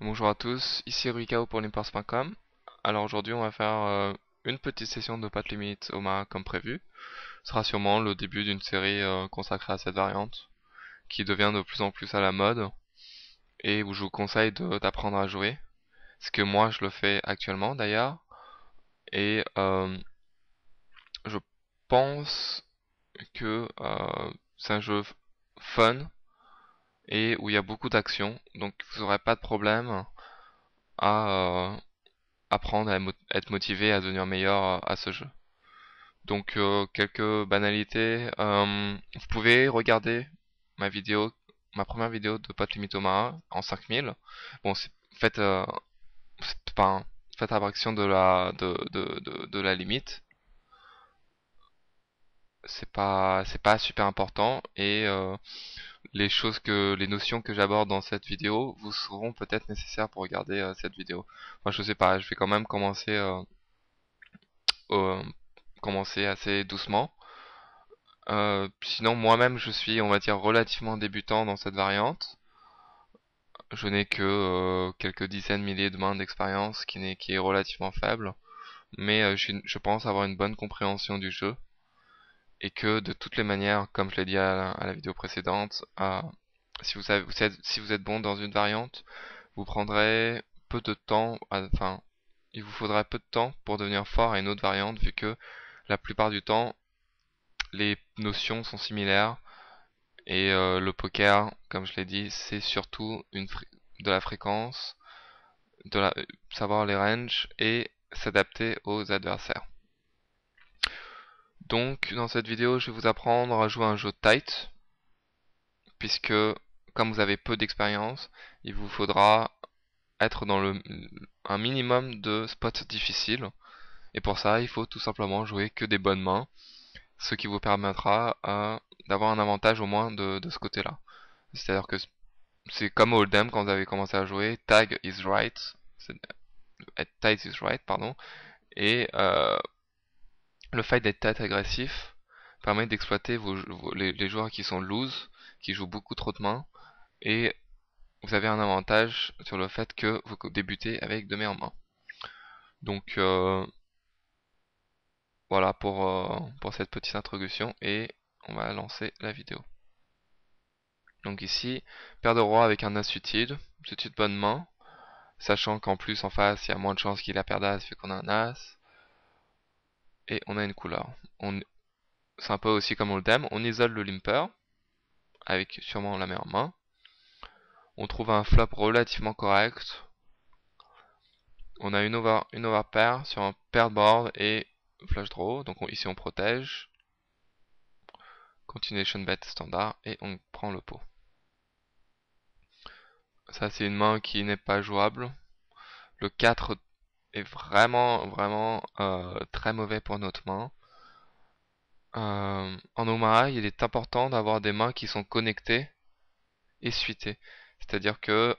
Bonjour à tous, ici Rikao pour Limpers.com. Alors aujourd'hui on va faire une petite session de path limit Omaha comme prévu. Ce sera sûrement le début d'une série consacrée à cette variante qui devient de plus en plus à la mode et où je vous conseille d'apprendre à jouer. Ce que moi je le fais actuellement d'ailleurs et je pense que c'est un jeu fun et où il y a beaucoup d'action, donc vous n'aurez pas de problème à apprendre à être motivé à devenir meilleur à ce jeu. Donc quelques banalités. Vous pouvez regarder ma vidéo, ma première vidéo de Path Limit Omaha en 5000. Bon, faites, enfin, faites abstraction de la limite. C'est pas super important et les notions que j'aborde dans cette vidéo vous seront peut-être nécessaires pour regarder cette vidéo. Enfin, je sais pas, je vais quand même euh, commencer assez doucement. Sinon, moi-même, je suis, on va dire, relativement débutant dans cette variante. Je n'ai que quelques dizaines, milliers de mains d'expérience, qui est relativement faible. Mais je pense avoir une bonne compréhension du jeu. Et que de toutes les manières, comme je l'ai dit à la vidéo précédente, si vous êtes bon dans une variante, vous prendrez peu de temps, enfin, il vous faudra peu de temps pour devenir fort à une autre variante, vu que la plupart du temps, les notions sont similaires. Et le poker, comme je l'ai dit, c'est surtout de la fréquence, savoir les ranges et s'adapter aux adversaires. Donc dans cette vidéo, je vais vous apprendre à jouer un jeu tight, puisque comme vous avez peu d'expérience, il vous faudra être dans un minimum de spots difficiles. Et pour ça, il faut tout simplement jouer que des bonnes mains, ce qui vous permettra d'avoir un avantage au moins de ce côté-là. C'est-à-dire que c'est comme Hold'em quand vous avez commencé à jouer, tag is right, tight is right, pardon, et le fait d'être tight agressif permet d'exploiter les joueurs qui sont loose, qui jouent beaucoup trop de mains, et vous avez un avantage sur le fait que vous débutez avec de meilleures mains. Donc voilà pour cette petite introduction, et on va lancer la vidéo. Donc ici, paire de roi avec un as suited, c'est une bonne main. Sachant qu'en plus en face il y a moins de chances qu'il a paire d'as vu qu'on a un as. Et on a une couleur. C'est un peu aussi comme Hold'em, on isole le limper, avec sûrement la meilleure main. On trouve un flop relativement correct. On a une over pair sur un pair board et flush draw, donc ici on protège. Continuation bet standard et on prend le pot. Ça c'est une main qui n'est pas jouable. Le 4 est vraiment très mauvais pour notre main. En Omaha, il est important d'avoir des mains qui sont connectées et suitées. C'est-à-dire que,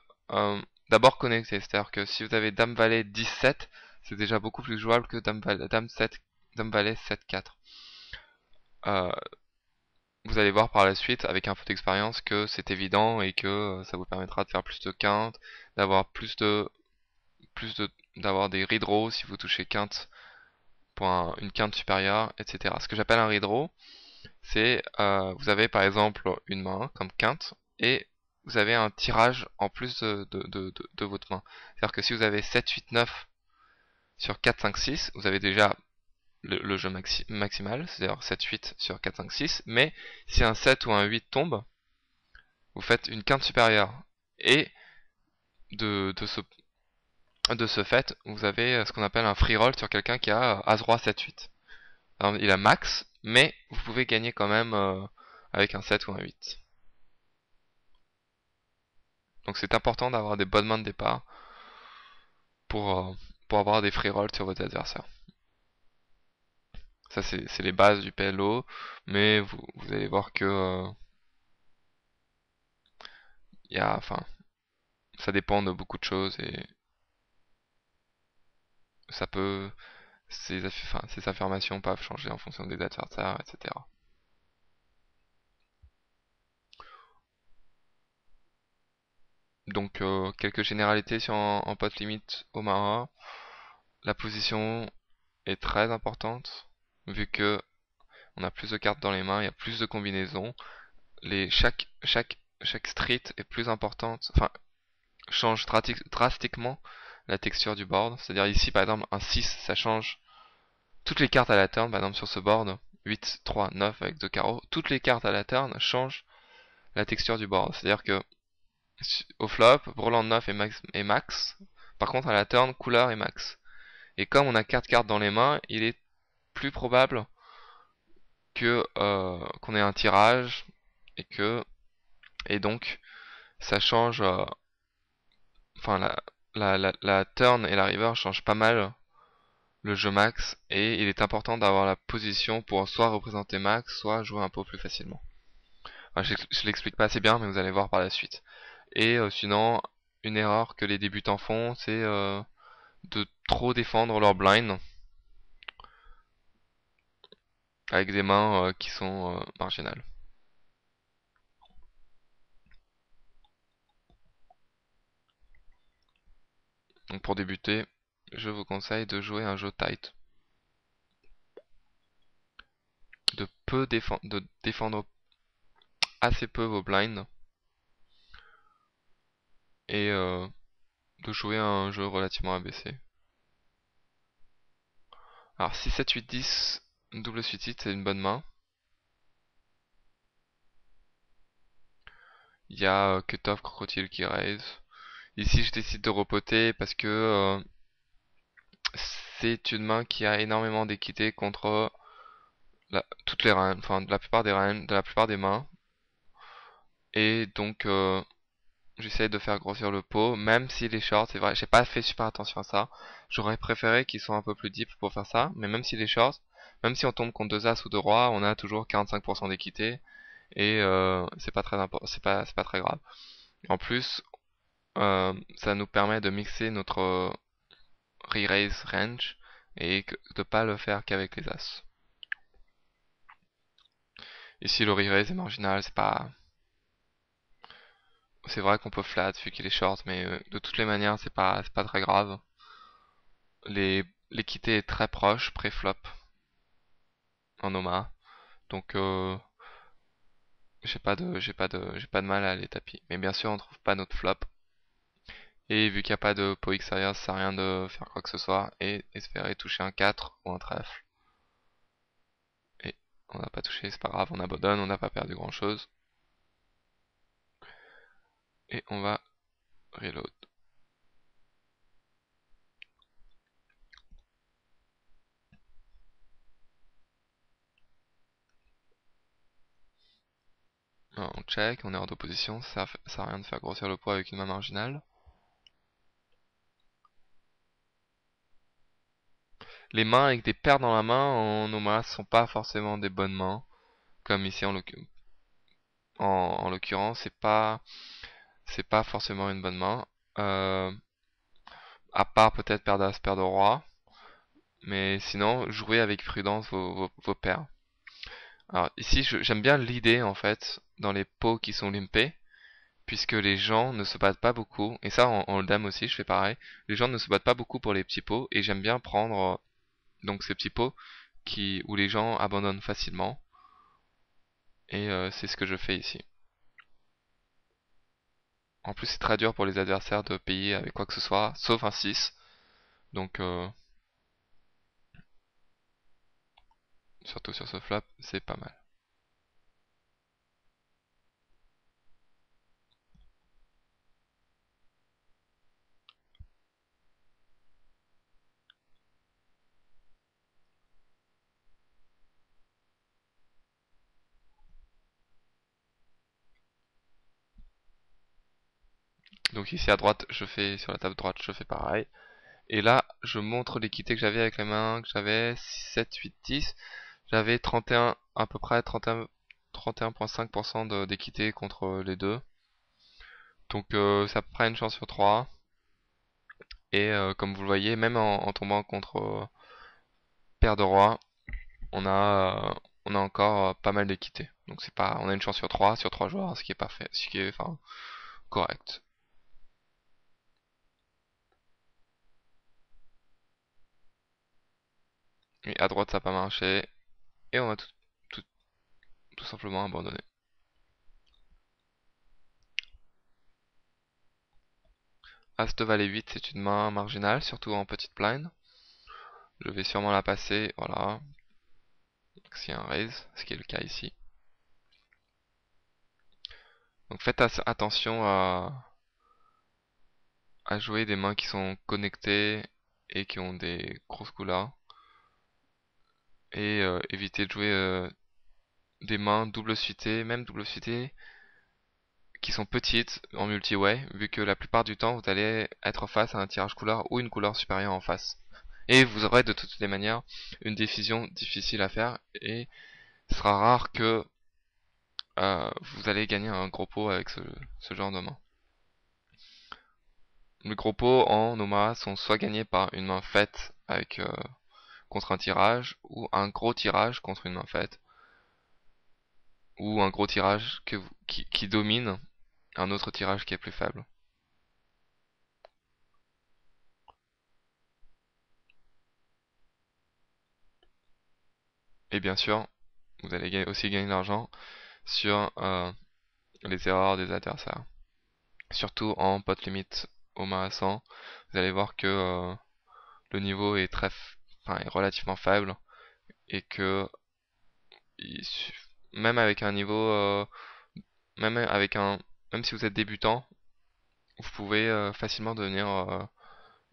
d'abord connectées. C'est-à-dire que si vous avez Dame Valet 17, c'est déjà beaucoup plus jouable que Dame 7, Dame Valet 7-4. Euh, vous allez voir par la suite, avec un peu d'expérience, que c'est évident et que ça vous permettra de faire plus de quintes, d'avoir d'avoir des redraws si vous touchez quinte pour une quinte supérieure, etc. Ce que j'appelle un redraw, c'est vous avez par exemple une main comme quinte et vous avez un tirage en plus de votre main. C'est-à-dire que si vous avez 7, 8, 9 sur 4, 5, 6, vous avez déjà le jeu maximal, c'est-à-dire 7, 8 sur 4, 5, 6, mais si un 7 ou un 8 tombe, vous faites une quinte supérieure. Et de, de, ce, de ce fait, vous avez ce qu'on appelle un free roll sur quelqu'un qui a As-Roi 7, 8. Alors, il a max, mais vous pouvez gagner quand même avec un 7 ou un 8. Donc c'est important d'avoir des bonnes mains de départ pour, euh, pour avoir des free rolls sur votre adversaire. Ça c'est les bases du PLO, mais vous allez voir que enfin, ça dépend de beaucoup de choses et ça peut, ces affirmations peuvent changer en fonction des adversaires, etc. Donc quelques généralités sur en pot limit Omaha. La position est très importante vu que on a plus de cartes dans les mains, il y a plus de combinaisons. Chaque street est plus importante, enfin change drastiquement la texture du board. C'est-à-dire ici par exemple un 6 ça change toutes les cartes à la turn, par exemple sur ce board, 8, 3, 9 avec 2 carreaux, toutes les cartes à la turn changent la texture du board. C'est-à-dire que au flop, Brelan 9 est max, par contre à la turn, couleur est max. Et comme on a 4 cartes dans les mains, il est plus probable que qu'on ait un tirage et que et donc ça change enfin la turn et la river changent pas mal le jeu max et il est important d'avoir la position pour soit représenter max soit jouer un peu plus facilement. Enfin, je l'explique pas assez bien mais vous allez voir par la suite. Et sinon une erreur que les débutants font c'est de trop défendre leur blind avec des mains qui sont marginales. Donc pour débuter, je vous conseille de jouer un jeu tight, de défendre assez peu vos blinds et de jouer un jeu relativement abaissé. Alors 6, 7, 8, 10, double suicide, c'est une bonne main. Il y a Cut-Off Crocodile qui raise. Ici je décide de repoter parce que c'est une main qui a énormément d'équité contre toutes les reines, enfin de la plupart des reines, de la plupart des mains. Et donc j'essaie de faire grossir le pot, même si les shorts, c'est vrai, j'ai pas fait super attention à ça. J'aurais préféré qu'ils soient un peu plus deep pour faire ça, mais même si les shorts, même si on tombe contre deux as ou deux rois, on a toujours 45% d'équité et c'est pas très c'est pas très grave. En plus, ça nous permet de mixer notre re-raise range et de pas le faire qu'avec les as. Ici, le re-raise est marginal, c'est vrai qu'on peut flat vu qu'il est short, mais de toutes les manières, c'est pas très grave. L'équité est très proche pré-flop en Omaha, donc j'ai pas de mal à aller tapis. Mais bien sûr, on trouve pas notre flop. Et vu qu'il n'y a pas de pot extérieur, ça sert à rien de faire quoi que ce soit et espérer toucher un 4 ou un trèfle. Et on n'a pas touché, c'est pas grave, on abandonne, on n'a pas perdu grand chose. Et on va reload. Alors, on check, on est hors d'opposition, ça sert à rien de faire grossir le poids avec une main marginale. Les mains avec des paires dans la main en Omaha sont pas forcément des bonnes mains, comme ici en l'occurrence, c'est pas forcément une bonne main. Euh, à part peut-être paire d'as, paire de roi. Mais sinon, jouez avec prudence vos paires. Alors ici, j'aime bien l'idée en fait, dans les pots qui sont limpés, puisque les gens ne se battent pas beaucoup. Et ça, en dame aussi, je fais pareil. Les gens ne se battent pas beaucoup pour les petits pots, et j'aime bien prendre donc ces petits pots où les gens abandonnent facilement. Et c'est ce que je fais ici. En plus, c'est très dur pour les adversaires de payer avec quoi que ce soit, sauf un 6. Donc, surtout sur ce flop, c'est pas mal. Donc ici à droite, sur la table droite, je fais pareil. Et là, je montre l'équité que j'avais avec les mains, que j'avais 6, 7, 8, 10. J'avais 31, à peu près 31,5% d'équité contre les deux. Donc c'est à peu près une chance sur 3. Et comme vous le voyez, même en tombant contre paire de roi, on a encore pas mal d'équité. Donc c'est pas, on a une chance sur 3 joueurs, ce qui est parfait, ce qui est enfin correct. Et à droite ça n'a pas marché. Et on va tout simplement abandonner. As de valet 8, c'est une main marginale, surtout en petite blind. Je vais sûrement la passer, voilà. S'il y a un raise, ce qui est le cas ici. Donc faites attention à jouer des mains qui sont connectées et qui ont des grosses couleurs. Et évitez de jouer des mains double suitées, même double suitées, qui sont petites en multi-way, vu que la plupart du temps vous allez être face à un tirage couleur ou une couleur supérieure en face. Et vous aurez de toutes les manières une décision difficile à faire et ce sera rare que vous allez gagner un gros pot avec ce genre de main. Les gros pots en Noma sont soit gagnés par une main faite avec contre un tirage, ou un gros tirage contre une main faite, ou un gros tirage qui domine un autre tirage qui est plus faible. Et bien sûr, vous allez aussi gagner de l'argent sur les erreurs des adversaires. Surtout en pot limite au main à 100, vous allez voir que le niveau est est relativement faible et que même avec un niveau, même avec un, même si vous êtes débutant, vous pouvez facilement devenir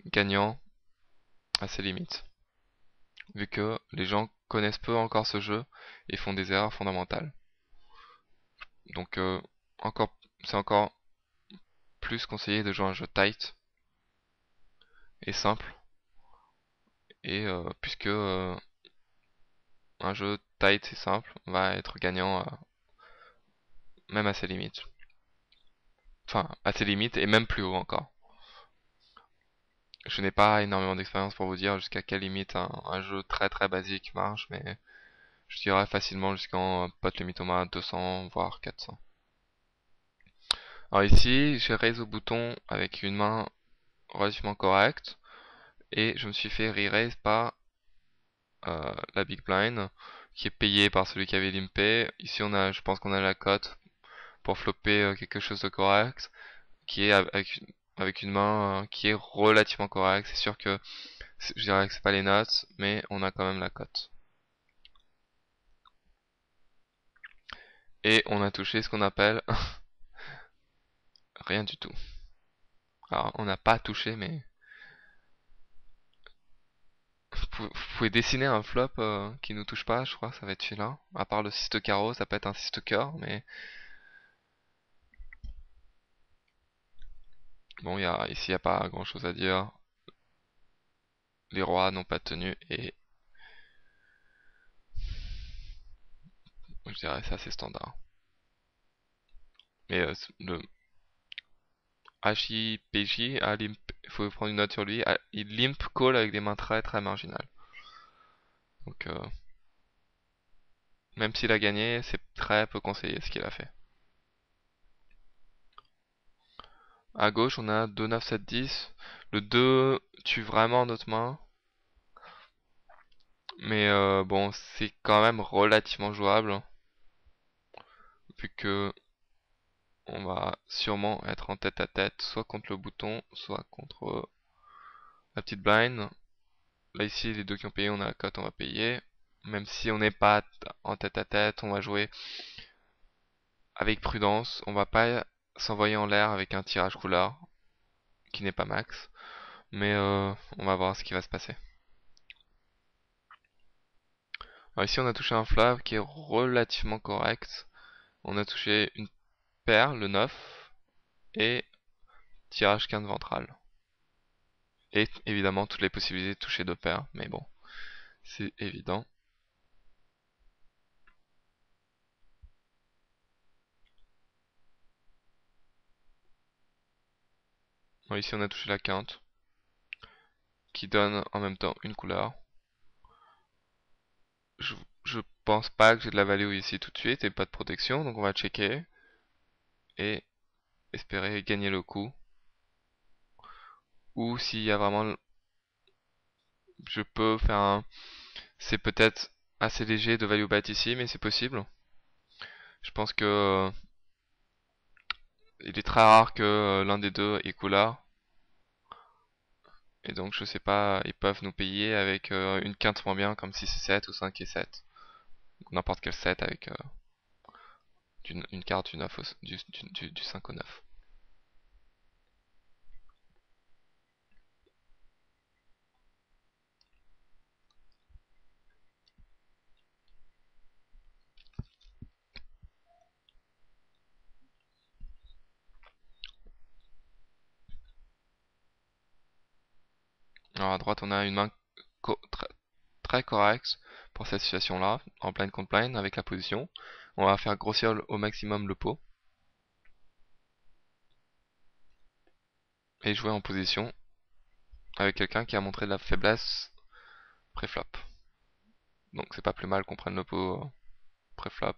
gagnant à ses limites, vu que les gens connaissent peu encore ce jeu et font des erreurs fondamentales. Donc c'est encore plus conseillé de jouer un jeu tight et simple, et puisque un jeu tight et simple va être gagnant même à ses limites. Enfin, à ses limites et même plus haut encore. Je n'ai pas énormément d'expérience pour vous dire jusqu'à quelle limite un jeu très très basique marche, mais je dirais facilement jusqu'en pot limit au moins 200 voire 400. Alors ici, j'ai raise au bouton avec une main relativement correcte et je me suis fait re-raise par la big blind qui est payée par celui qui avait limpé. Ici je pense qu'on a la cote pour flopper quelque chose de correct qui est avec une main qui est relativement correcte. C'est sûr que je dirais que c'est pas les notes, mais on a quand même la cote. Et on a touché ce qu'on appelle rien du tout. Alors on n'a pas touché, mais vous pouvez dessiner un flop qui nous touche pas, je crois, ça va être celui-là. À part le 6 de carreau, ça peut être un 6 de cœur, mais bon, ici il n'y a pas grand chose à dire. Les rois n'ont pas tenu et je dirais ça c'est standard. Mais le HIPJ, il faut prendre une note sur lui, il limp call avec des mains très très marginales. Donc même s'il a gagné, c'est très peu conseillé ce qu'il a fait. À gauche, on a 2, 9, 7, 10. Le 2 tue vraiment notre main. Mais bon, c'est quand même relativement jouable. Vu que on va sûrement être en tête à tête, soit contre le bouton, soit contre la petite blind. Là ici, les deux qui ont payé, on a la cote, on va payer. Même si on n'est pas en tête à tête, on va jouer avec prudence. On va pas s'envoyer en l'air avec un tirage couleur qui n'est pas max. Mais on va voir ce qui va se passer. Alors ici, on a touché un flop qui est relativement correct. On a touché une paire, le 9, et tirage quinte ventral. Et évidemment, toutes les possibilités de toucher deux paires, mais bon, c'est évident. Bon, ici, on a touché la quinte, qui donne en même temps une couleur. Je pense pas que j'ai de la value ici tout de suite et pas de protection, donc on va checker et espérer gagner le coup. Ou s'il y a vraiment, je peux faire un C'est peut-être assez léger de value bet ici, mais c'est possible. Je pense que il est très rare que l'un des deux ait couleur. Et donc je sais pas, ils peuvent nous payer avec une quinte moins bien comme 6 et 7 ou 5 et 7. N'importe quel 7 avec une carte du 9 du 5 au 9. Alors à droite on a une main très correcte pour cette situation là, en blind contre blind avec la position. On va faire grossir au maximum le pot et jouer en position avec quelqu'un qui a montré de la faiblesse pré-flop. Donc c'est pas plus mal qu'on prenne le pot pré-flop,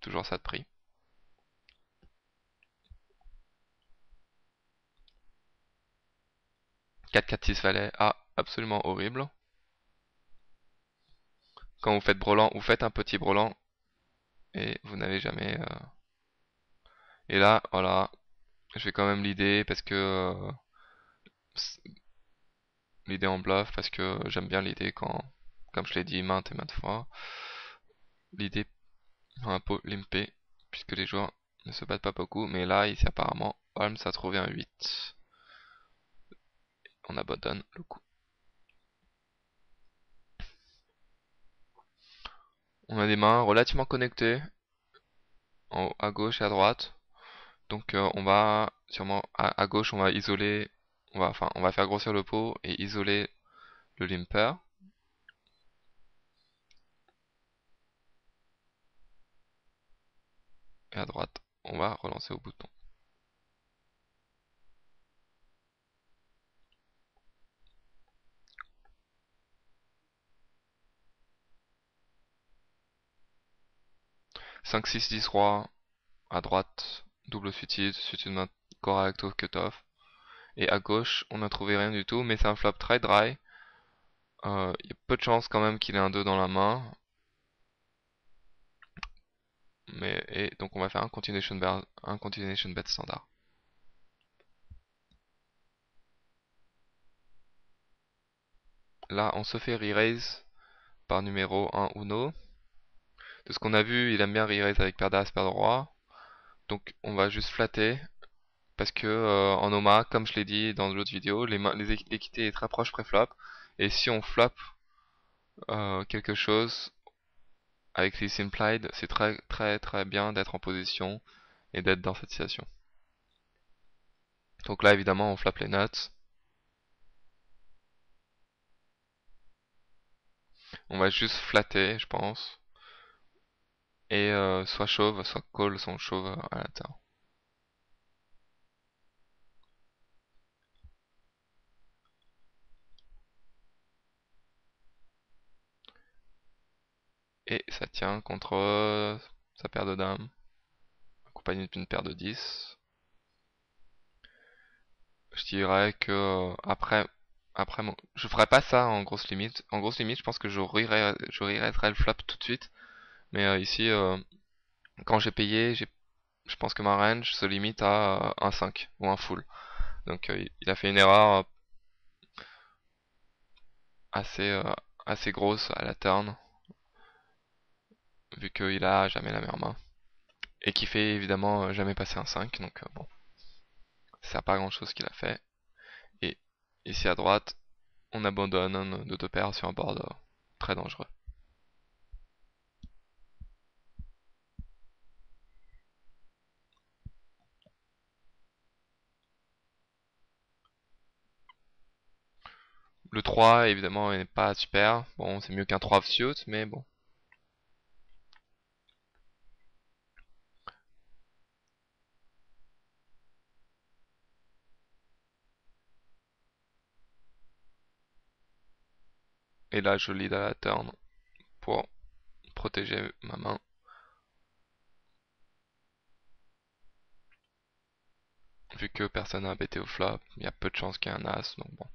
toujours ça de prix. 4, 4, 6 valet, ah, absolument horrible. Quand vous faites brelan, vous faites un petit brelan et vous n'avez jamais... Et là, voilà, je vais quand même l'idée parce que... l'idée en bluff parce que j'aime bien l'idée quand, comme je l'ai dit maintes et maintes fois, l'idée un pot limpé puisque les joueurs ne se battent pas beaucoup. Mais là, ici apparemment, Holmes a trouvé un 8. On abandonne le coup. On a des mains relativement connectées à gauche et à droite. Donc on va sûrement à gauche on va isoler, on va faire grossir le pot et isoler le limper. Et à droite on va relancer au bouton. Cinq, 6, 10 roi à droite, double suited, suited main correct au cutoff. Et à gauche on n'a trouvé rien du tout, mais c'est un flop très dry. Il y a peu de chances quand même qu'il ait un 2 dans la main. Et donc on va faire un continuation bet standard. Là on se fait re-raise par numéro 1 Uno. De ce qu'on a vu, il aime bien re-raise avec paire d'as, paire de roi. Donc on va juste flatter. Parce que en OMA, comme je l'ai dit dans l'autre vidéo, l'équité est très proche pré-flop. Et si on flop quelque chose avec les implied, c'est très très très bien d'être en position et d'être dans cette situation. Donc là évidemment on flop les nuts. On va juste flatter je pense. Et soit chauve, soit call son chauve à la turn. Et ça tient contre sa paire de dames, accompagné d'une paire de 10. Je dirais que je ferais pas ça en grosse limite. En grosse limite, je pense que je re-raiserais le flop tout de suite. Mais ici, quand j'ai payé, je pense que ma range se limite à un 5 ou un full. Donc il a fait une erreur assez, assez grosse à la turn, vu qu'il a jamais la meilleure main. Et qui fait évidemment jamais passer un 5, donc bon, ça sert pas à grand chose qu'il a fait. Et ici à droite, on abandonne de deux paires sur un board très dangereux. Le 3 évidemment n'est pas super. Bon, c'est mieux qu'un 3 offsuit, mais bon. Et là, je lead à la turn pour protéger ma main. Vu que personne n'a embêté au flop, il y a peu de chances qu'il y ait un as, donc bon.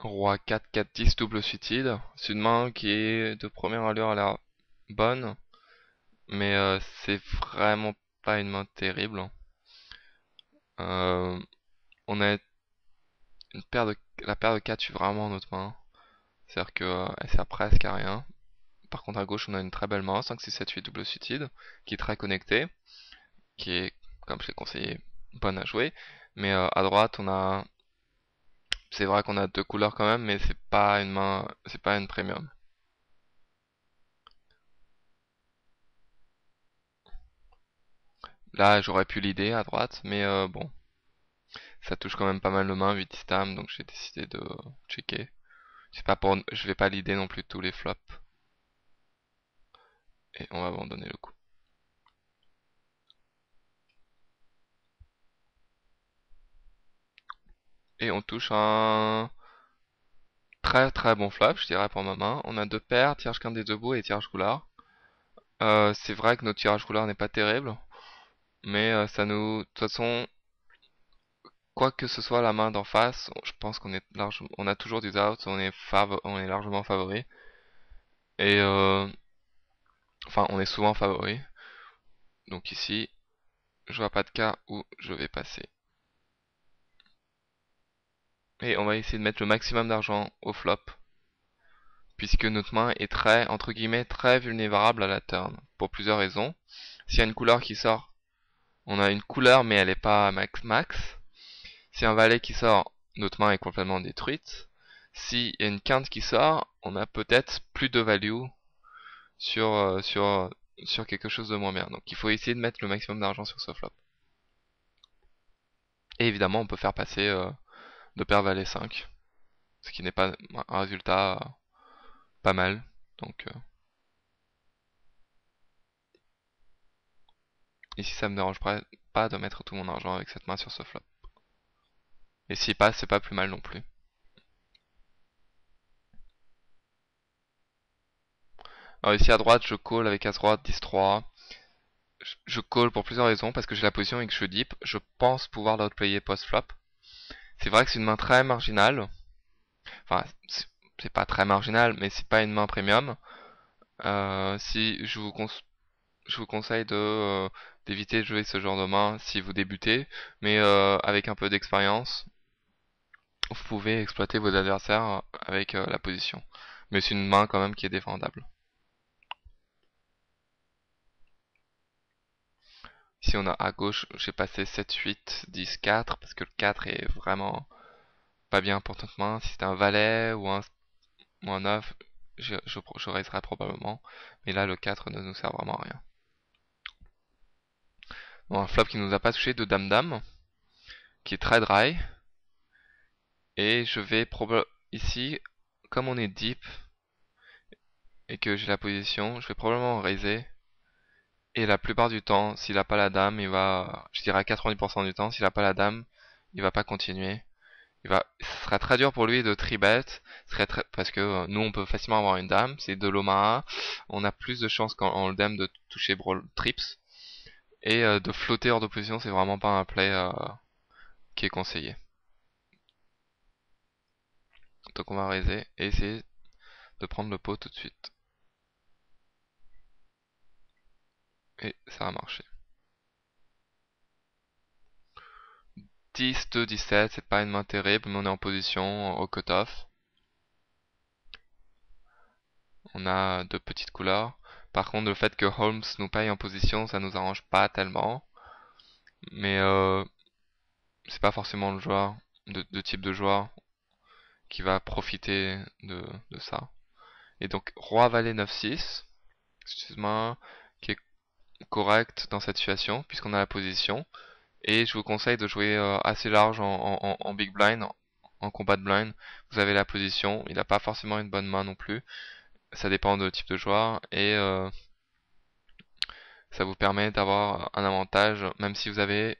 Roi 4, 4, 10, double suited. C'est une main qui est de première allure a l'air bonne, mais c'est vraiment pas une main terrible. Euh, on a la paire de 4 suit vraiment notre main. C'est-à-dire qu'elle sert presque à rien. Par contre à gauche on a une très belle main, 5, 6, 7, 8 double suited, qui est très connectée, qui est, comme je l'ai conseillé, bonne à jouer. Mais à droite on a... C'est vrai qu'on a deux couleurs quand même, mais c'est pas une main, c'est pas une premium. Là j'aurais pu l'idée à droite, mais bon, ça touche quand même pas mal de mains, 8 stam, donc j'ai décidé de checker. C'est pas pour, je vais pas l'idée non plus de tous les flops. Et on va abandonner le coup. Et on touche un très très bon flop, je dirais pour ma main. On a deux paires, tirage quinte des debout et tirage couleur. C'est vrai que notre tirage couleur n'est pas terrible, mais ça nous, de toute façon, quoi que ce soit la main d'en face, je pense qu'on est large, on a toujours des outs, on est largement favori. Et enfin, on est souvent favori. Donc ici, je vois pas de cas où je vais passer. Et on va essayer de mettre le maximum d'argent au flop, puisque notre main est très, entre guillemets, très vulnérable à la turn, pour plusieurs raisons. S'il y a une couleur qui sort, on a une couleur mais elle est pas max max. S'il y a un valet qui sort, notre main est complètement détruite. S'il y a une quinte qui sort, on a peut-être plus de value sur, sur quelque chose de moins bien. Donc il faut essayer de mettre le maximum d'argent sur ce flop. Et évidemment, on peut faire passer de paire valet 5, ce qui n'est pas un résultat pas mal. Donc ici, ça me dérange pas de mettre tout mon argent avec cette main sur ce flop. Et s'il passe, c'est pas plus mal non plus. Alors ici à droite, je call avec As-Roi 10-3. Je call pour plusieurs raisons, parce que j'ai la position et que je deep. Je pense pouvoir l'outplayer post-flop. C'est vrai que c'est une main très marginale. Enfin, c'est pas très marginal, mais c'est pas une main premium. Si je vous conseille d'éviter de jouer ce genre de main si vous débutez, mais avec un peu d'expérience, vous pouvez exploiter vos adversaires avec la position. Mais c'est une main quand même qui est défendable. Ici on a à gauche, j'ai passé 7, 8, 10, 4, parce que le 4 est vraiment pas bien pour notre main. Si c'était un valet ou un 9, je raiserais probablement. Mais là le 4 ne nous sert vraiment à rien. Bon, un flop qui nous a pas touché de dame-dame, qui est très dry. Et je vais probablement ici, comme on est deep et que j'ai la position, je vais probablement raiser. Et la plupart du temps, s'il a pas la dame, il va, je dirais à 90% du temps, s'il a pas la dame, il va pas continuer. Ce serait très dur pour lui de tribet, parce que nous on peut facilement avoir une dame, c'est de l'Omaha, on a plus de chances qu'en le dame de toucher brawl trips, et de flotter hors d'opposition, c'est vraiment pas un play qui est conseillé. Donc on va raiser et essayer de prendre le pot tout de suite. Et ça a marché. 10, 2, 17, c'est pas une main terrible, mais on est en position au cutoff. On a deux petites couleurs. Par contre, le fait que Holmes nous paye en position, ça nous arrange pas tellement. Mais c'est pas forcément le joueur, de type de joueur qui va profiter de ça. Et donc, Roi Valet 9-6, excuse-moi, qui est correct dans cette situation, puisqu'on a la position. Et je vous conseille de jouer assez large en big blind, en combat de blind. Vous avez la position, il n'a pas forcément une bonne main non plus. Ça dépend de type de joueur. Et ça vous permet d'avoir un avantage, même si vous avez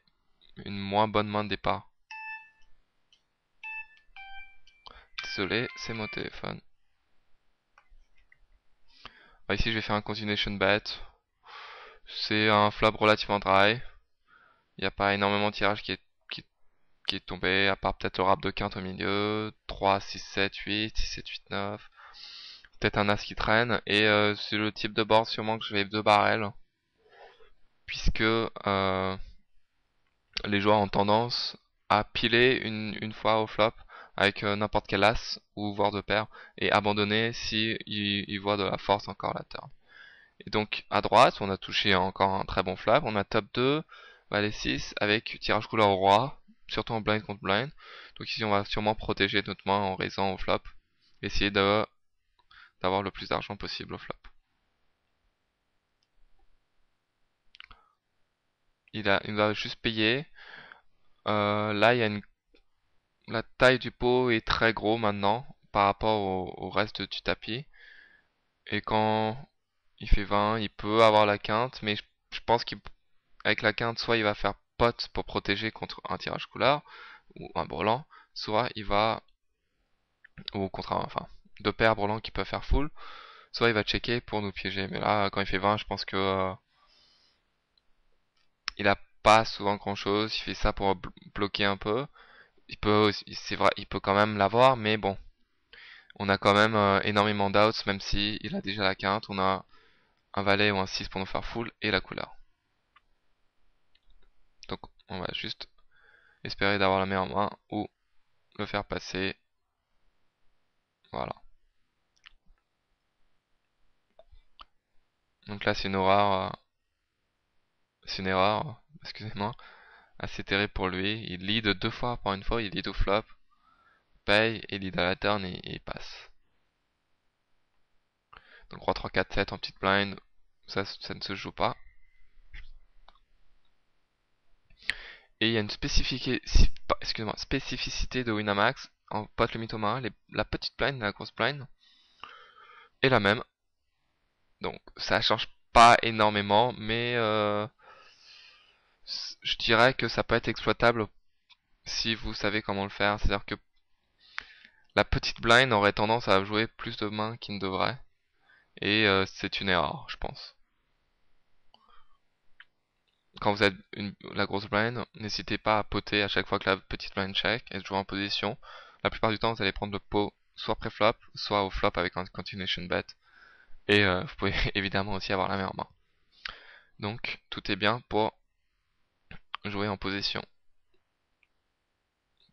une moins bonne main de départ. Désolé, c'est mon téléphone. Ici, je vais faire un continuation bet. C'est un flop relativement dry. Il n'y a pas énormément de tirage qui est qui est tombé, à part peut-être le rap de quinte au milieu, 3, 6, 7, 8, 6, 7, 8, 9, peut-être un as qui traîne, et c'est le type de board sûrement que je vais 2 barrels, puisque les joueurs ont tendance à piler une fois au flop avec n'importe quel as ou voire de paire et abandonner si ils voient de la force encore à la turn. Et donc à droite, on a touché encore un très bon flop, on a top 2, valet 6 avec tirage couleur au roi, surtout en blind contre blind. Donc ici on va sûrement protéger notre main en raisant au flop, essayer d'avoir le plus d'argent possible au flop. Il va juste payer. Là il y a la taille du pot est très gros maintenant par rapport au reste du tapis. Et quand il fait 20, il peut avoir la quinte, mais je pense qu'avec la quinte, soit il va faire pot pour protéger contre un tirage couleur, ou un brelan, soit il va, ou contre enfin, deux paires brelan qui peuvent faire full, soit il va checker pour nous piéger. Mais là, quand il fait 20, je pense que il a pas souvent grand chose, il fait ça pour bloquer un peu. C'est vrai, il peut quand même l'avoir, mais bon, on a quand même énormément d'outs, même si il a déjà la quinte, on a un valet ou un 6 pour nous faire full et la couleur. Donc on va juste espérer d'avoir la meilleure main ou le faire passer. Voilà. Donc là c'est une erreur, excusez-moi, assez terrible pour lui. Il lead 2 fois pour une fois, il lead au flop, paye et lead à la turn et il passe. Donc roi 3 4 7 en petite blind, ça ne se joue pas. Et il y a une spécificité de Winamax en pot limite au main, la petite blind et la grosse blind est la même. Donc ça change pas énormément, mais je dirais que ça peut être exploitable si vous savez comment le faire. C'est-à-dire que la petite blind aurait tendance à jouer plus de mains qu'il ne devrait. Et c'est une erreur, je pense. Quand vous êtes la grosse blind, n'hésitez pas à poter à chaque fois que la petite blind check et de jouer en position. La plupart du temps, vous allez prendre le pot soit pré-flop, soit au flop avec un continuation bet. Et vous pouvez évidemment aussi avoir la meilleure main. Donc, tout est bien pour jouer en position.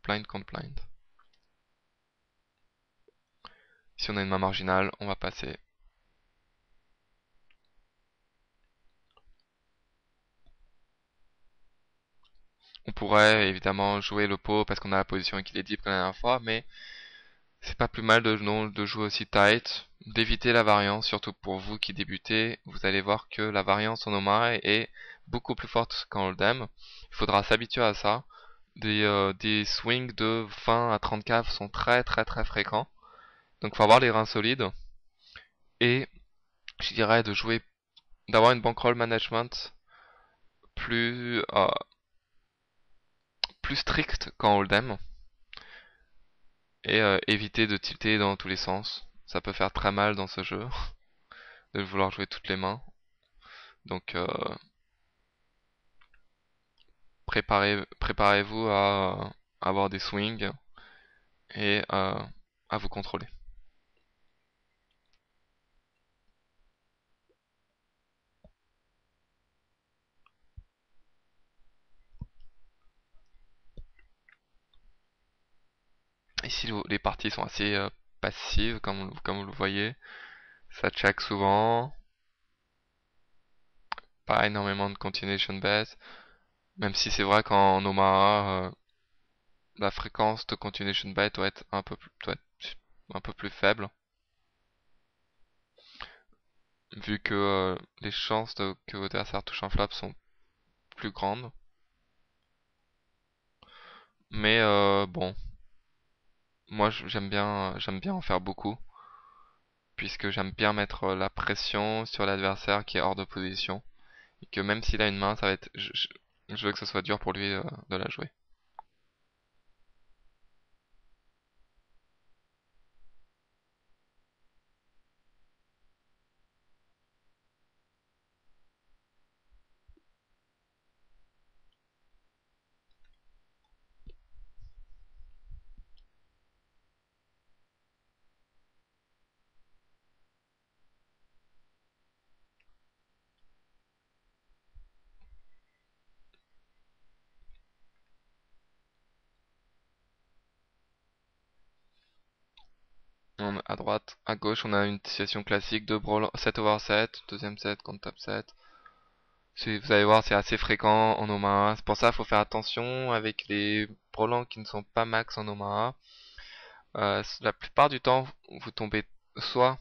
Blind contre blind. Si on a une main marginale, on va passer. On pourrait évidemment jouer le pot parce qu'on a la position équilibre comme la dernière fois, mais c'est pas plus mal de jouer aussi tight, d'éviter la variance, surtout pour vous qui débutez. Vous allez voir que la variance en Omaha est beaucoup plus forte qu'en Hold'em. Il faudra s'habituer à ça. Des swings de 20 à 30 caves sont très très très fréquents. Donc il faut avoir les reins solides. Et je dirais de jouer, d'avoir une bankroll management plus, plus stricte qu'en Hold'em. Et éviter de tilter dans tous les sens. Ça peut faire très mal dans ce jeu de vouloir jouer toutes les mains. Donc préparez-vous à avoir des swings et à vous contrôler. Ici les parties sont assez passives comme vous le voyez. Ça check souvent. Pas énormément de continuation bet. Même si c'est vrai qu'en Omaha, la fréquence de continuation bet doit être un peu plus faible. Vu que les chances que votre adversaire touche un flop sont plus grandes. Mais bon, moi j'aime bien en faire beaucoup, puisque j'aime bien mettre la pression sur l'adversaire qui est hors de position, et que même s'il a une main, ça va être, je veux que ce soit dur pour lui de la jouer. À droite, à gauche, on a une situation classique de Brawl 7 over 7, deuxième set contre top 7. Vous allez voir, c'est assez fréquent en Omaha. C'est pour ça qu'il faut faire attention avec les Brawlants qui ne sont pas max en Omaha. La plupart du temps, vous tombez soit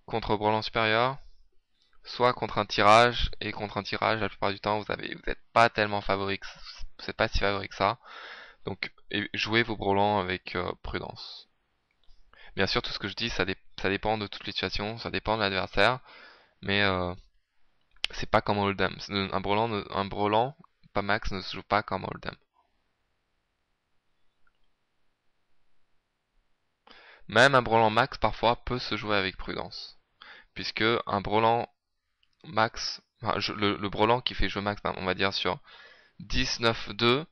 contre Brawlant supérieur, soit contre un tirage. Et contre un tirage, la plupart du temps, vous n'êtes pas tellement favori vous n'êtes pas si favori que ça. Donc, jouez vos Brawlants avec prudence. Bien sûr, tout ce que je dis, ça dépend de toutes les situations, ça dépend de l'adversaire. Mais c'est pas comme Hold'em. Un Brawlant, pas max, ne se joue pas comme Hold'em. Même un Brawlant max parfois peut se jouer avec prudence. Puisque un Brawlant max, enfin, le Brawlant qui fait jeu max, on va dire sur 10, 9, 2,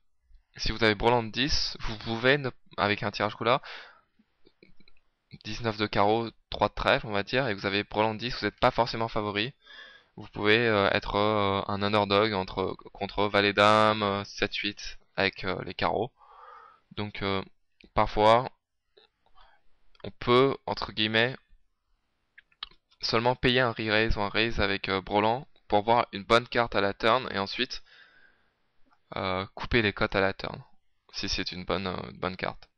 si vous avez Brawlant de 10, vous pouvez, avec un tirage couleur, 19 de carreau, 3 de trèfle, on va dire, et vous avez Brawlant de 10, vous n'êtes pas forcément favori. Vous pouvez être un underdog contre Valet Dame, 7-8 avec les carreaux. Donc parfois, on peut, entre guillemets, seulement payer un re-raise ou un raise avec Brolant pour voir une bonne carte à la turn et ensuite couper les cotes à la turn, si c'est une bonne carte.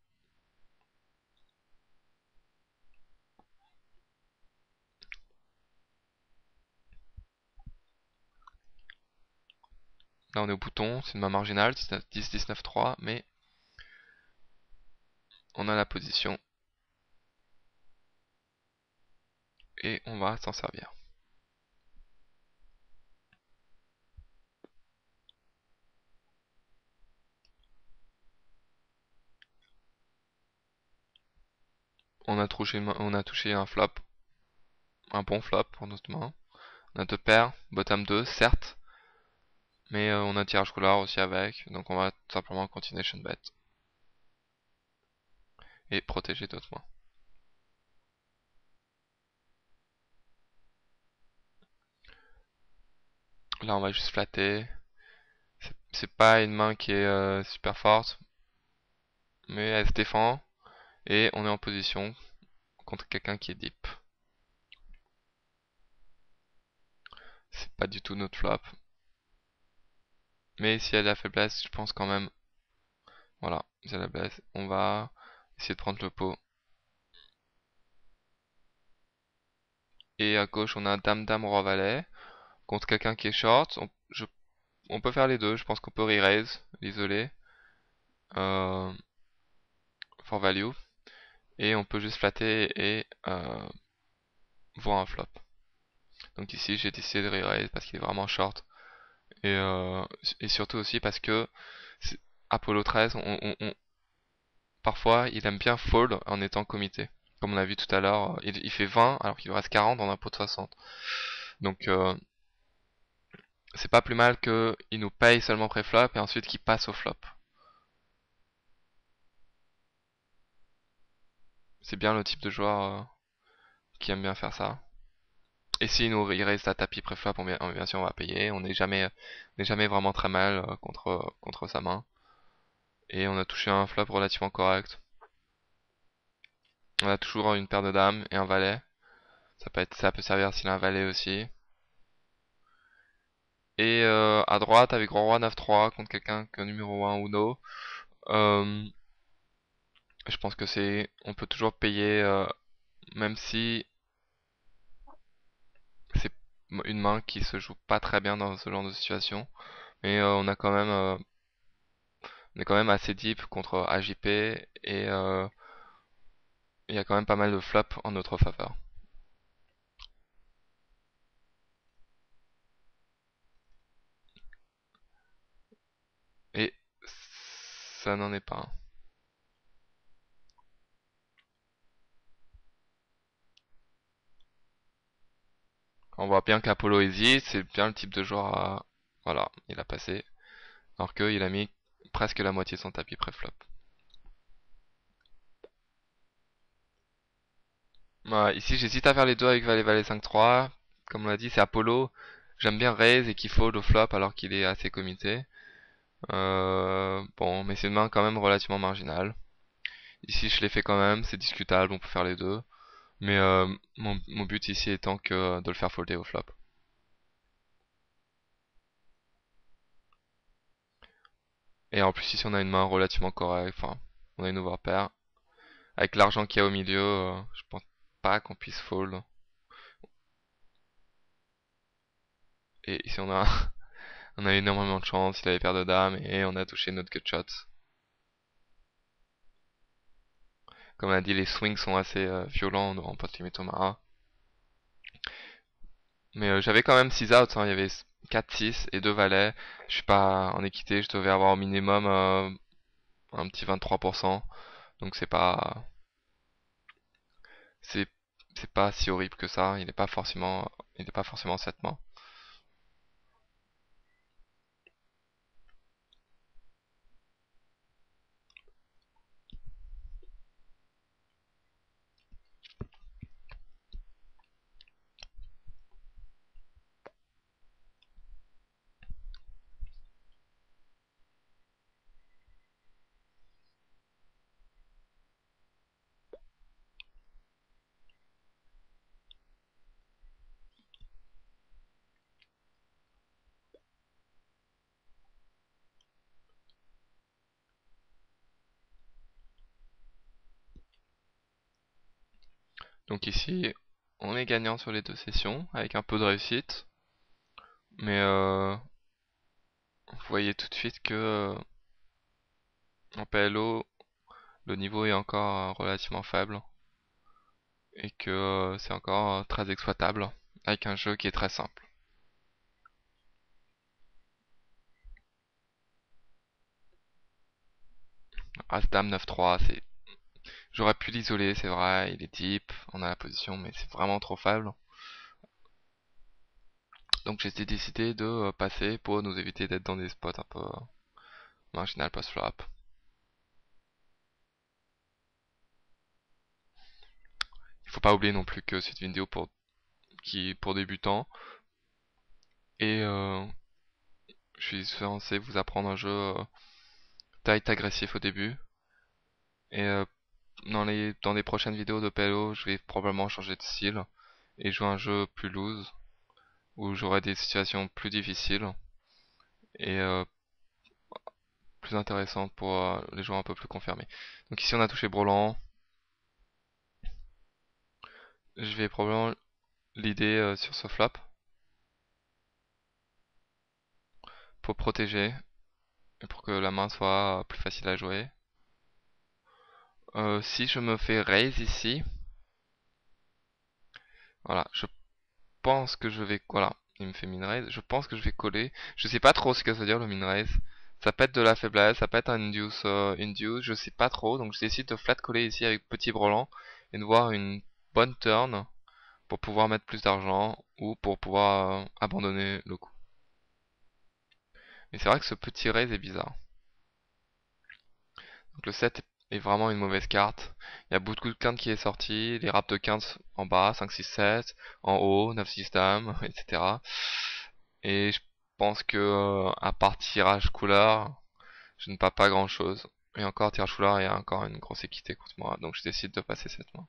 Là on est au bouton, c'est une main marginale, 10, 19, 3, mais on a la position et on va s'en servir. On a touché un flop, un bon flop pour notre main. On a deux paires, bottom 2, certes, mais on a tirage couleur aussi avec, donc on va tout simplement continuation bet et protéger d'autres mains. Là on va juste flatter. C'est pas une main qui est super forte, mais elle se défend et on est en position contre quelqu'un qui est deep. C'est pas du tout notre flop. Mais si elle a la faiblesse, je pense quand même. Voilà, si elle a la faiblesse, on va essayer de prendre le pot. Et à gauche, on a Dame Dame Roi Valet contre quelqu'un qui est short. On peut faire les deux. Je pense qu'on peut re-raise, l'isoler for value. Et on peut juste flatter et voir un flop. Donc ici, j'ai décidé de re-raise parce qu'il est vraiment short. Et surtout aussi parce que Apollo 13, parfois il aime bien fold en étant comité. Comme on a vu tout à l'heure, il fait 20 alors qu'il lui reste 40 dans un pot de 60. Donc c'est pas plus mal qu'il nous paye seulement pré-flop et ensuite qu'il passe au flop. C'est bien le type de joueur qui aime bien faire ça. Et s'il nous reste à tapis pré-flop, bien sûr on va payer. On n'est jamais vraiment très mal contre sa main. Et on a touché un flop relativement correct. On a toujours une paire de dames et un valet. Ça peut servir s'il a un valet aussi. Et à droite, avec roi 9-3 contre quelqu'un que numéro 1 Uno. Je pense que on peut toujours payer, même si c'est une main qui se joue pas très bien dans ce genre de situation. Mais on est quand même assez deep contre AJP et il y a quand même pas mal de flops en notre faveur. Et ça n'en est pas un. On voit bien qu'Apollo hésite, c'est bien le type de joueur à... Voilà, il a passé. Alors qu'il a mis presque la moitié de son tapis pré-flop. Voilà, ici j'hésite à faire les deux avec Valet Valet 5-3. Comme on l'a dit, c'est Apollo. J'aime bien raise et qu'il fold au flop alors qu'il est assez comité. Bon, mais c'est une main quand même relativement marginale. Ici je l'ai fait quand même, c'est discutable, on peut faire les deux. Mais mon but ici étant que de le faire folder au flop. Et en plus ici on a une main relativement correcte, enfin on a une overpair. Avec l'argent qu'il y a au milieu, je pense pas qu'on puisse fold. Et ici on a, on a énormément de chance, il avait paire de dames et on a touché notre gutshot. Comme on a dit, les swings sont assez violents en pot limit Omaha. Mais j'avais quand même 6 outs, hein. Il y avait 4, 6 et 2 valets. Je suis pas en équité, je devais avoir au minimum un petit 23%. Donc c'est c'est pas si horrible que ça. Il est pas forcément 7 mains. Donc ici, on est gagnant sur les deux sessions avec un peu de réussite. Mais vous voyez tout de suite que en PLO, le niveau est encore relativement faible et que c'est encore très exploitable avec un jeu qui est très simple. As-Dame 9-3, c'est... J'aurais pu l'isoler, c'est vrai, il est deep, on a la position, mais c'est vraiment trop faible. Donc j'ai décidé de passer pour nous éviter d'être dans des spots un peu marginal post-flop. Il faut pas oublier non plus que c'est une vidéo pour débutants et je suis censé vous apprendre un jeu tight agressif au début et dans les prochaines vidéos de PLO, je vais probablement changer de style et jouer un jeu plus loose où j'aurai des situations plus difficiles et plus intéressantes pour les joueurs un peu plus confirmés. Donc ici on a touché Brelan, je vais probablement l'idée sur ce flop pour protéger et pour que la main soit plus facile à jouer. Si je me fais raise ici, voilà, je pense que je vais, voilà, il me fait min raise, je pense que je vais coller. Je sais pas trop ce que ça veut dire le min raise. Ça peut être de la faiblesse, ça peut être un induce, je sais pas trop, donc je décide de flat coller ici avec petit brelan et de voir une bonne turn pour pouvoir mettre plus d'argent ou pour pouvoir abandonner le coup. Mais c'est vrai que ce petit raise est bizarre. Donc le 7 est vraiment une mauvaise carte. Il y a beaucoup de quintes qui est sorti, les raps de quintes en bas, 5, 6, 7, en haut, 9, 6 dames, etc. Et je pense que à part tirage couleur, je ne perds pas grand chose. Et encore tirage couleur, il y a encore une grosse équité contre moi, donc je décide de passer cette main.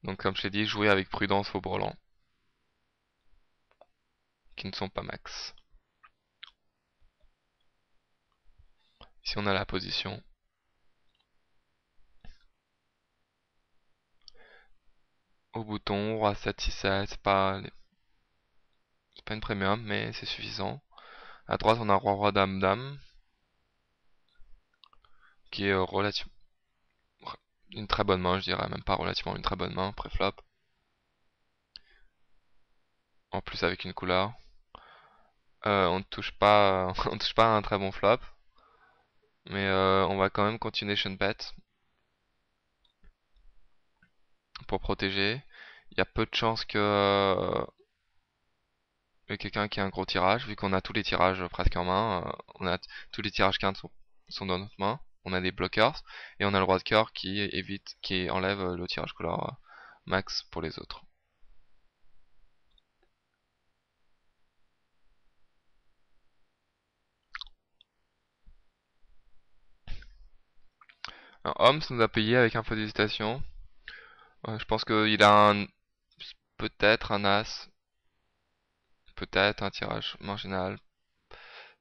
Donc comme je l'ai dit, jouer avec prudence vos brelans, qui ne sont pas max. Ici on a la position. Au bouton, roi 7, 6, 7, c'est pas une premium, mais c'est suffisant. À droite on a roi, roi, dame, dame, qui est relativement une très bonne main, je dirais, même pas relativement une très bonne main, pré-flop. En plus avec une couleur. On ne touche pas, on touche pas à un très bon flop. Mais on va quand même continuation bet pour protéger. Il y a peu de chances que quelqu'un qui a un gros tirage, vu qu'on a tous les tirages presque en main. On a tous les tirages quintes sont dans notre main. On a des blockers et on a le roi de cœur qui évite, qui enlève le tirage couleur max pour les autres. Homs nous a payé avec un peu d'hésitation. Je pense qu'il a peut-être un as, peut-être un tirage marginal.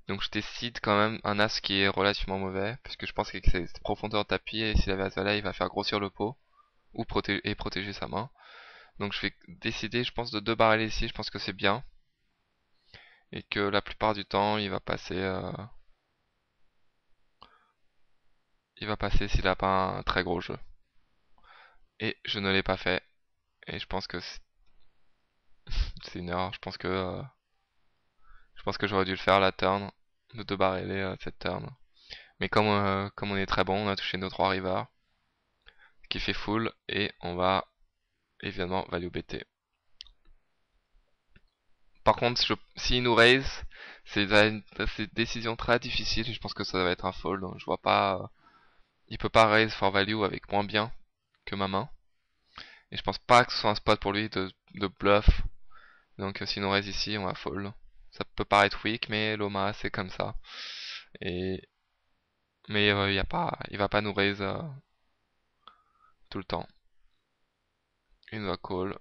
Donc je décide quand même un as qui est relativement mauvais, puisque je pense qu'avec ses profondeurs de tapis, et s'il avait as-valet, il va faire grossir le pot, ou protéger sa main. Donc je vais décider, je pense, de 2 barrels ici, je pense que c'est bien. Et que la plupart du temps, il va passer s'il a pas un très gros jeu. Et je ne l'ai pas fait. Et je pense que c'est une erreur. Je pense que j'aurais dû le faire la turn, de 2 barreler cette turn. Mais comme on est très bon, on a touché nos 3 rivers, qui fait full, et on va évidemment value BT. Par contre, s'il nous raise, c'est une décision très difficile, et je pense que ça va être un fold. Donc je vois pas, il peut pas raise for value avec moins bien que ma main. Et je pense pas que ce soit un spot pour lui de bluff. Donc s'il nous raise ici, on va fold. Ça peut paraître weak, mais l'Oma c'est comme ça. Et mais il va pas nous raise tout le temps. Il nous va call.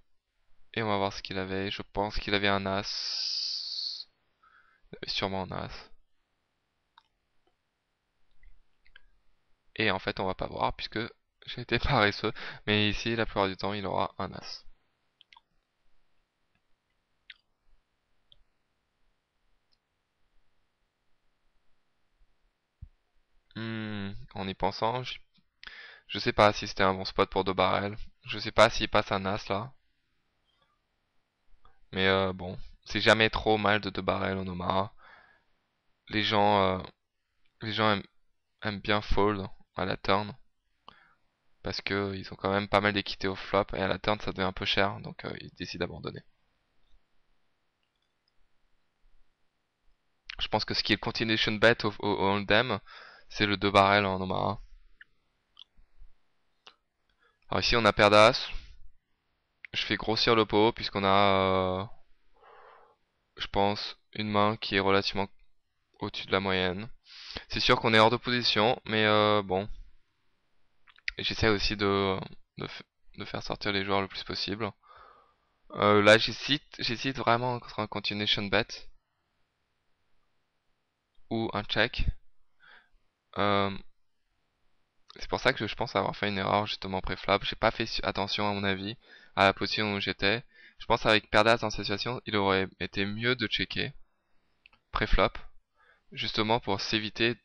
Et on va voir ce qu'il avait. Je pense qu'il avait un as. Il avait sûrement un as. Et en fait, on va pas voir puisque j'ai été paresseux. Mais ici, la plupart du temps, il aura un as. En y pensant, je sais pas si c'était un bon spot pour 2 barrels. Je sais pas s'il passe un as là. Mais bon, c'est jamais trop mal de 2 barrels en Omaha. Les gens, euh, les gens aiment bien fold à la turn. Parce que ils ont quand même pas mal d'équité au flop. Et à la turn, ça devient un peu cher. Donc ils décident d'abandonner. Je pense que ce qui est le continuation bet au Hold'em, c'est le 2 barrels en Omaha. Alors ici, on a paire d'as. Je fais grossir le pot puisqu'on a, je pense, une main qui est relativement au-dessus de la moyenne. C'est sûr qu'on est hors de position, mais bon. Et j'essaie aussi de, de faire sortir les joueurs le plus possible. Là, j'hésite vraiment entre un continuation bet ou un check. Euh, c'est pour ça que je pense avoir fait une erreur justement pré-flop. J'ai pas fait attention à mon avis à la position où j'étais. Je pense avec paire d'as dans cette situation, il aurait été mieux de checker pré-flop, justement pour s'éviter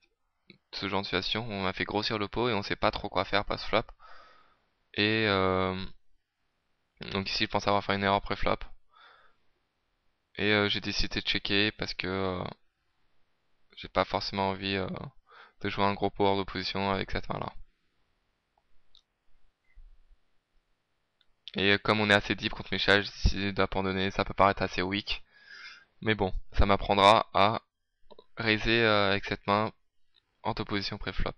ce genre de situation où on a fait grossir le pot et on sait pas trop quoi faire post-flop. Et donc ici, je pense avoir fait une erreur pré-flop. Et j'ai décidé de checker parce que j'ai pas forcément envie de jouer un gros pot hors de position avec cette main-là. Et comme on est assez deep contre Michel, j'ai décidé d'abandonner. Ça peut paraître assez weak. Mais bon, ça m'apprendra à raiser avec cette main hors de position pré-flop.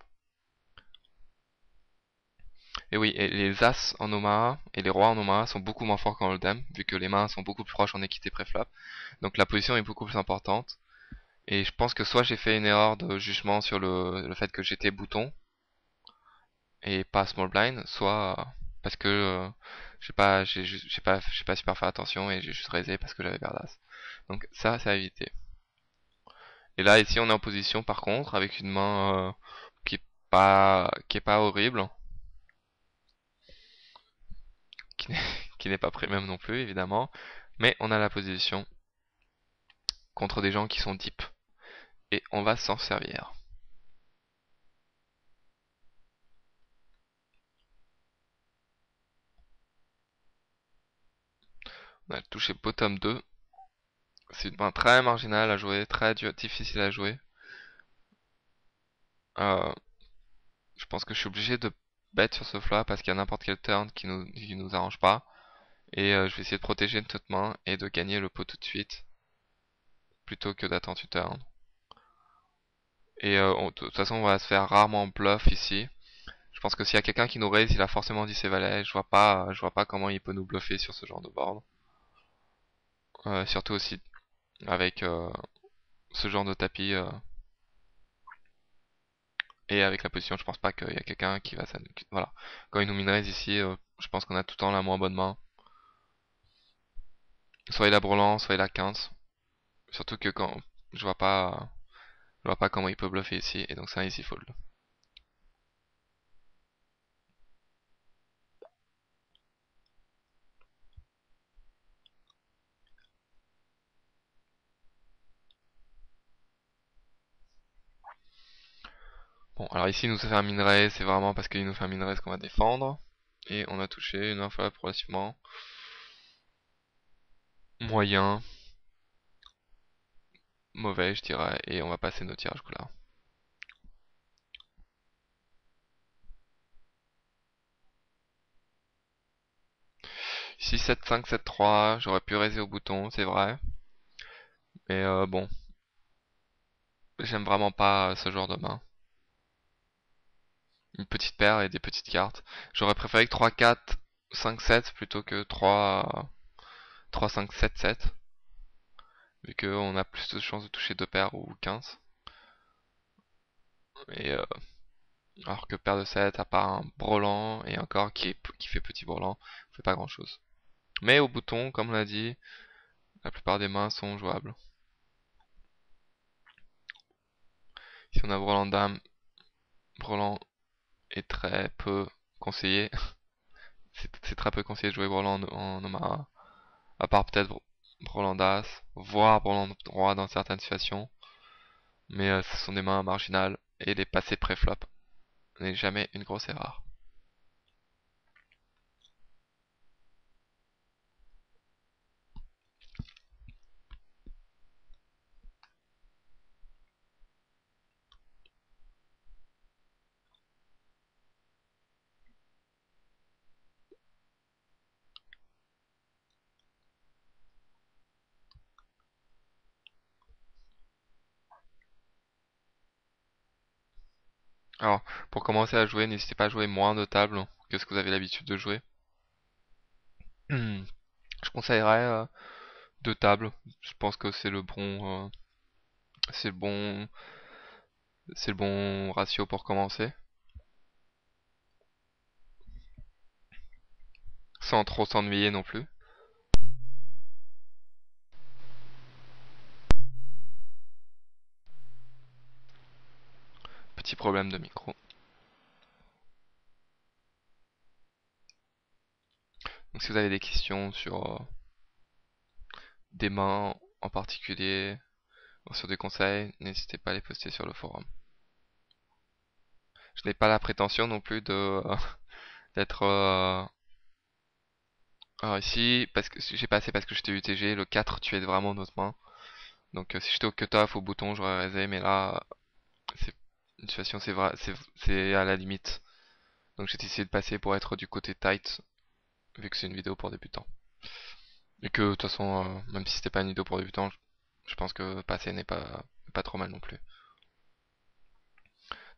Et oui, et les As en Omaha et les Rois en Omaha sont beaucoup moins forts qu'en Hold'em, vu que les mains sont beaucoup plus proches en équité pré-flop. Donc la position est beaucoup plus importante. Et je pense que soit j'ai fait une erreur de jugement sur le fait que j'étais bouton et pas small blind, soit parce que j'ai pas super fait attention et j'ai juste raisé parce que j'avais paire d'as. Donc ça, c'est à éviter. Et là, ici, on est en position par contre avec une main qui est pas horrible, qui n'est qui n'est pas premium non plus évidemment, mais on a la position contre des gens qui sont deep et on va s'en servir. On a touché bottom 2. C'est une main très marginale à jouer, très difficile à jouer. Euh, je pense que je suis obligé de bet sur ce flop parce qu'il y a n'importe quel turn qui nous arrange pas. Et je vais essayer de protéger notre main et de gagner le pot tout de suite plutôt que d'attendre une turn. Et de toute façon, on va se faire rarement bluff ici. Je pense que s'il y a quelqu'un qui nous raise, il a forcément dit ses valets. Je vois pas comment il peut nous bluffer sur ce genre de board. Surtout aussi avec ce genre de tapis. Et avec la position, je pense pas qu'il y a quelqu'un qui va voilà. Quand il nous minerait ici, je pense qu'on a tout le temps la moins bonne main. Soit il a brelan, soit il a 15. Surtout que quand je vois pas comment il peut bluffer ici, et donc c'est un easy fold. Bon, alors ici il nous fait un minerai, c'est vraiment parce qu'il nous fait un minerai ce qu'on va défendre. Et on a touché une enveloppe relativement moyen, mauvais je dirais, et on va passer nos tirages couleurs. 6, 7, 5, 7, 3, j'aurais pu raiser au bouton, c'est vrai. Mais bon, j'aime vraiment pas ce genre de main. Une petite paire et des petites cartes. J'aurais préféré que 3, 4, 5, 7 plutôt que 3, 3, 5, 7, 7. Vu qu'on a plus de chances de toucher 2 paires ou 15. Et alors que paire de 7, à part un brelan et encore qui fait petit brelan, on fait pas grand chose. Mais au bouton, comme on l'a dit, la plupart des mains sont jouables. Si on a brelan dame, brelan est très peu conseillé. C'est très peu conseillé de jouer brelan en Omaha. À part peut-être brelan d'as, voire brelan roi dans certaines situations. Mais ce sont des mains marginales et les passer pré-flop n'est jamais une grosse erreur. Alors, pour commencer à jouer, n'hésitez pas à jouer moins de tables que ce que vous avez l'habitude de jouer. Je conseillerais 2 tables. Je pense que c'est le bon, c'est le bon ratio pour commencer, sans trop s'ennuyer non plus. Petit problème de micro. Donc si vous avez des questions sur des mains en particulier, ou sur des conseils, n'hésitez pas à les poster sur le forum. Je n'ai pas la prétention non plus de d'être alors ici, parce que j'ai passé parce que j'étais UTG, le 4 tuait vraiment notre main. Donc si j'étais au cutoff au bouton, j'aurais raisé, mais là, c'est une situation, c'est vrai, c'est à la limite. Donc j'ai décidé de passer pour être du côté tight, vu que c'est une vidéo pour débutants. Et que de toute façon, même si c'était pas une vidéo pour débutants, je pense que passer n'est pas trop mal non plus.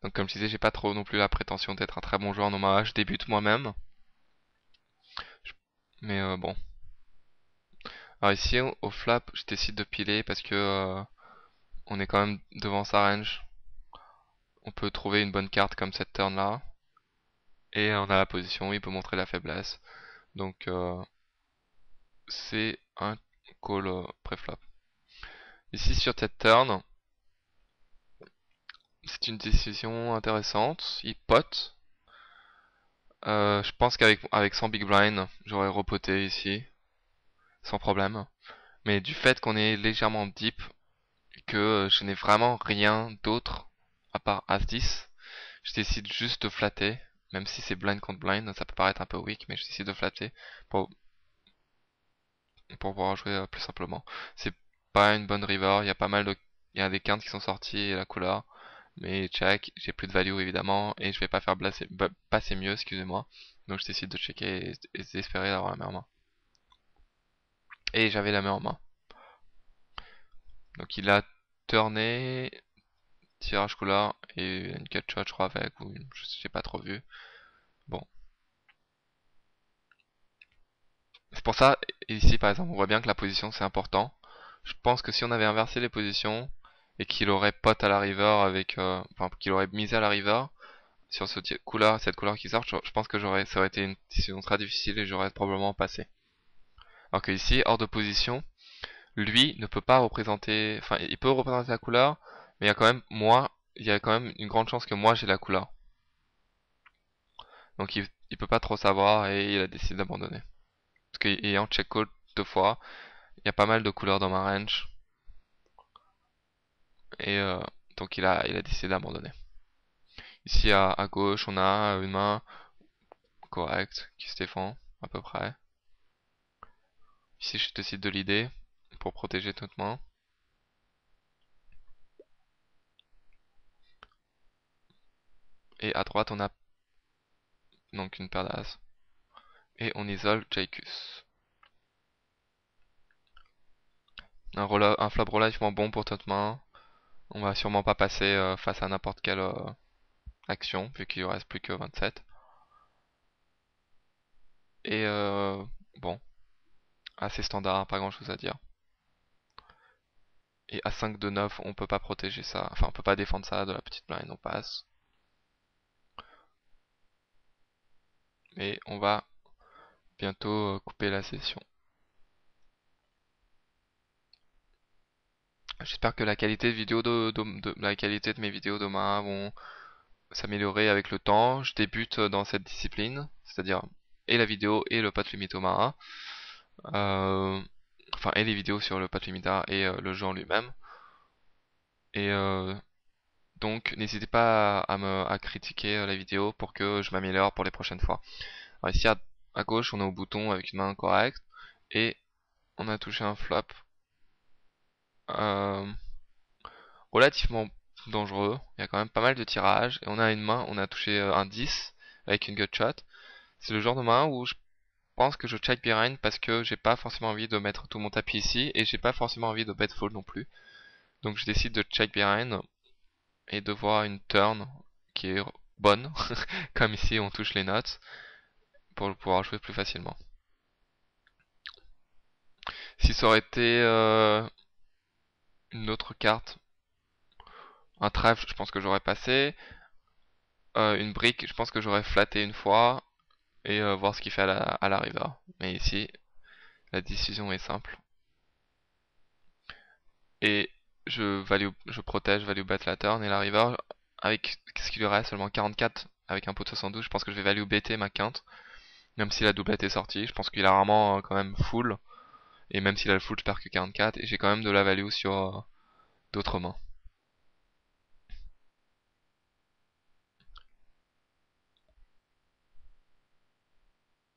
Donc comme je disais, j'ai pas trop non plus la prétention d'être un très bon joueur en Omaha, je débute moi-même. Mais bon. Alors ici, au flap, je décide de piler parce que on est quand même devant sa range. On peut trouver une bonne carte comme cette turn là. Et on a la position, il peut montrer la faiblesse. Donc c'est un call pré-flop. Ici sur cette turn, c'est une décision intéressante. Il pot. Je pense qu'avec 100 big blind, j'aurais repoté ici, sans problème. Mais du fait qu'on est légèrement deep, que je n'ai vraiment rien d'autre à part As-10, je décide juste de flatter. Même si c'est blind contre blind, ça peut paraître un peu weak, mais je décide de flatter pour, pour pouvoir jouer plus simplement. C'est pas une bonne river, il y a des quintes qui sont sorties et la couleur. Mais check, j'ai plus de value évidemment et je vais pas faire passer mieux, excusez-moi. Donc je décide de checker et d'espérer avoir la meilleure main. Et j'avais la meilleure main. Donc il a turné, tirage couleur et une cut shot je crois avec, ou j'ai pas trop vu. Bon. C'est pour ça, ici par exemple, on voit bien que la position c'est important. Je pense que si on avait inversé les positions, et qu'il aurait pot à la river avec, enfin qu'il aurait misé à la river sur couleur, cette couleur qui sort, je pense que ça aurait été une décision très difficile et j'aurais probablement passé. Alors que ici, hors de position, lui ne peut pas représenter, enfin il peut représenter la couleur, mais il y a quand même il y a quand même une grande chance que moi j'ai la couleur. Donc il peut pas trop savoir et il a décidé d'abandonner. Parce qu'ayant check call 2 fois, il y a pas mal de couleurs dans ma range et donc il a décidé d'abandonner. Ici à gauche, on a une main correcte qui se défend à peu près. Ici je décide de l'idée pour protéger toute main. Et à droite on a donc une paire d'as. Et on isole Jaikus. Un flop relativement bon pour toute main. On va sûrement pas passer face à n'importe quelle action, vu qu'il ne reste plus que 27. Et bon, assez standard, pas grand chose à dire. Et à 5 de 9, on peut pas protéger ça, enfin on peut pas défendre ça de la petite blind, on passe. Et on va bientôt couper la session. J'espère que la qualité la qualité de mes vidéos d'Omaha vont s'améliorer avec le temps. Je débute dans cette discipline, c'est-à-dire et la vidéo et le pot limit Omaha. Enfin, et les vidéos sur le pot limiter et le jeu en lui-même. Et donc, n'hésitez pas à critiquer la vidéo pour que je m'améliore pour les prochaines fois. Alors ici à gauche, on est au bouton avec une main correcte et on a touché un flop euh, relativement dangereux. Il y a quand même pas mal de tirages et on a une main, on a touché un 10 avec une gut shot. C'est le genre de main où je pense que je check behind parce que j'ai pas forcément envie de mettre tout mon tapis ici et j'ai pas forcément envie de bet fold non plus. Donc je décide de check behind et de voir une turn qui est bonne, comme ici on touche les notes, pour pouvoir jouer plus facilement. Si ça aurait été une autre carte, un trèfle, je pense que j'aurais passé. Une brique, je pense que j'aurais flatté une fois et voir ce qu'il fait à la river. Mais ici, la décision est simple. Et je protège value bet la turn et la river avec ce qu'il lui reste seulement 44 avec un pot de 72. Je pense que je vais value BT ma quinte. Même si la doublette est sortie, je pense qu'il a rarement quand même full. Et même s'il a le full, je perds que 44. Et j'ai quand même de la value sur d'autres mains.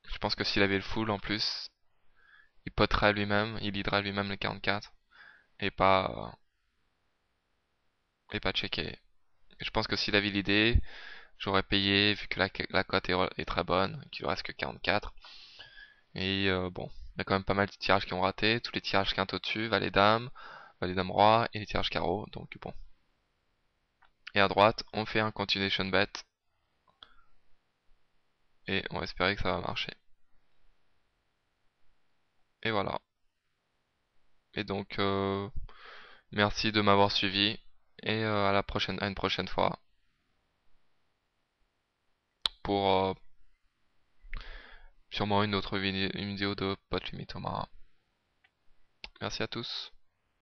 Je pense que s'il avait le full en plus, il poterait lui-même, il leaderait lui-même le 44. Et pas checker. Et je pense que s'il avait l'idée, j'aurais payé vu que la cote est très bonne, qu'il ne reste que 44. Et bon, il y a quand même pas mal de tirages qui ont raté. Tous les tirages quinte au-dessus, valet dame roi et les tirages carreau. Donc bon. Et à droite, on fait un continuation bet. Et on va espérer que ça va marcher. Et voilà. Et donc, merci de m'avoir suivi. Et à une prochaine fois. Pour sûrement une autre une vidéo de Pot Limit Omara. Merci à tous.